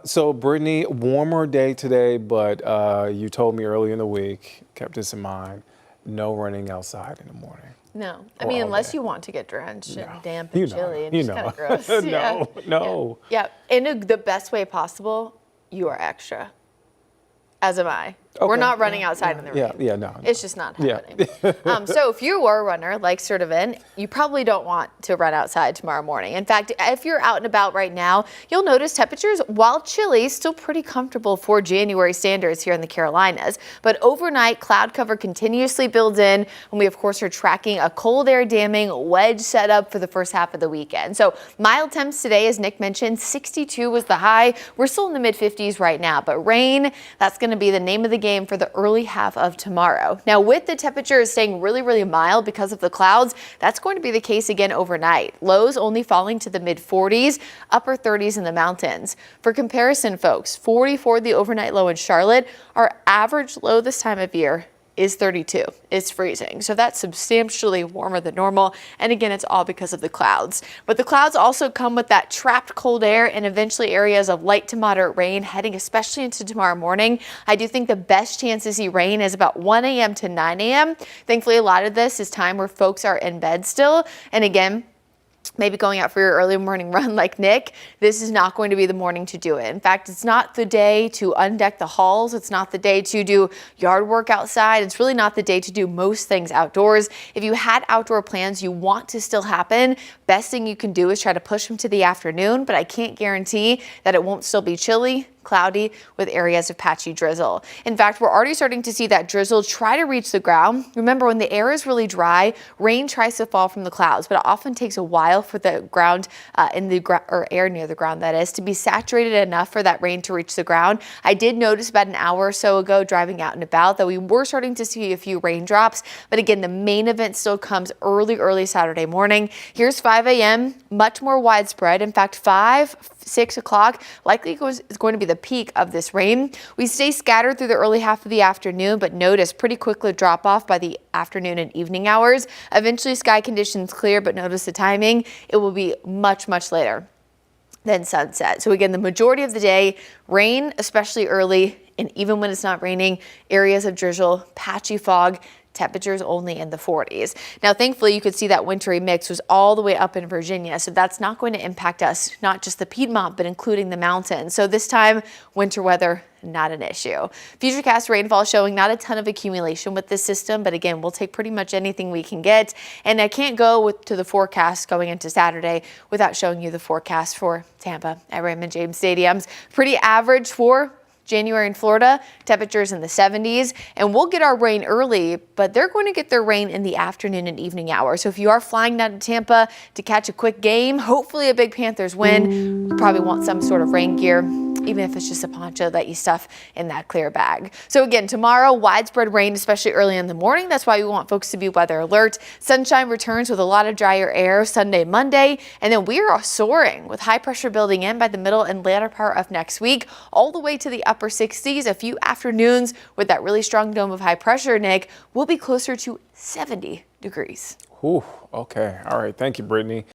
So Brittany, warmer day today, but you told me early in the week, kept this in mind, no running outside in the morning. No, I mean, unless you want to get drenched and damp and chilly and You just know. kind of gross. No. Yeah, in the best way possible, you are extra. As am I. Okay. We're not running outside in the rain. No. It's just not happening. So if you were a runner, like sort of you probably don't want to run outside tomorrow morning. In fact, if you're out and about right now, you'll notice temperatures, while chilly, still pretty comfortable for January standards here in the Carolinas. But overnight, cloud cover continuously builds in, and we, of course, are tracking a cold air damming wedge setup for the first half of the weekend. So mild temps today, as Nick mentioned, 62 was the high. We're still in the mid-50s right now, but rain, that's going to be the name of the game for the early half of tomorrow. Now, with the temperatures staying really, really mild because of the clouds, that's going to be the case again overnight. Lows only falling to the mid-40s, upper 30s in the mountains. For comparison, folks, 44 the overnight low in Charlotte. Our average low this time of year is 32. It's freezing. So that's substantially warmer than normal. And again, it's all because of the clouds. But the clouds also come with that trapped cold air and eventually areas of light to moderate rain heading especially into tomorrow morning. I do think the best chance to see rain is about 1 a.m. to 9 a.m. Thankfully, a lot of this is time where folks are in bed still. And again, maybe going out for your early morning run like Nick, this is not going to be the morning to do it. In fact, it's not the day to undeck the halls. It's not the day to do yard work outside. It's really not the day to do most things outdoors. If you had outdoor plans you want to still happen, best thing you can do is try to push them to the afternoon, but I can't guarantee that it won't still be chilly, cloudy with areas of patchy drizzle. In fact, we're already starting to see that drizzle try to reach the ground. Remember, when the air is really dry, rain tries to fall from the clouds, but it often takes a while for the ground or air near the ground, that is, to be saturated enough for that rain to reach the ground. I did notice about an hour or so ago driving out and about that we were starting to see a few raindrops, but again, the main event still comes early Saturday morning. Here's 5 a.m., much more widespread. In fact, 6 o'clock likely is going to be the peak of this rain. We stay scattered through the early half of the afternoon, but notice pretty quickly drop off by the afternoon and evening hours. Eventually sky conditions clear, but notice the timing. It will be much later than sunset. So again, the majority of the day, rain, especially early, and even when it's not raining, areas of drizzle, patchy fog, temperatures only in the 40s. Now, thankfully, you could see that wintry mix was all the way up in Virginia, so that's not going to impact us, not just the Piedmont, but including the mountains. So this time, winter weather, not an issue. Futurecast rainfall showing not a ton of accumulation with this system, but again, we'll take pretty much anything we can get. And I can't go to the forecast going into Saturday without showing you the forecast for Tampa at Raymond James Stadiums. Pretty average for January in Florida, temperatures in the 70s, and we'll get our rain early, but they're going to get their rain in the afternoon and evening hours. So if you are flying down to Tampa to catch a quick game, hopefully a big Panthers win, you probably want some sort of rain gear, even if it's just a poncho that you stuff in that clear bag. So again, tomorrow, widespread rain, especially early in the morning. That's why we want folks to be weather alert. Sunshine returns with a lot of drier air Sunday, Monday, and then we are soaring with high pressure building in by the middle and latter part of next week, all the way to the upper 60s. A few afternoons with that really strong dome of high pressure, Nick, will be closer to 70 degrees. Ooh, okay. All right. Thank you, Brittany.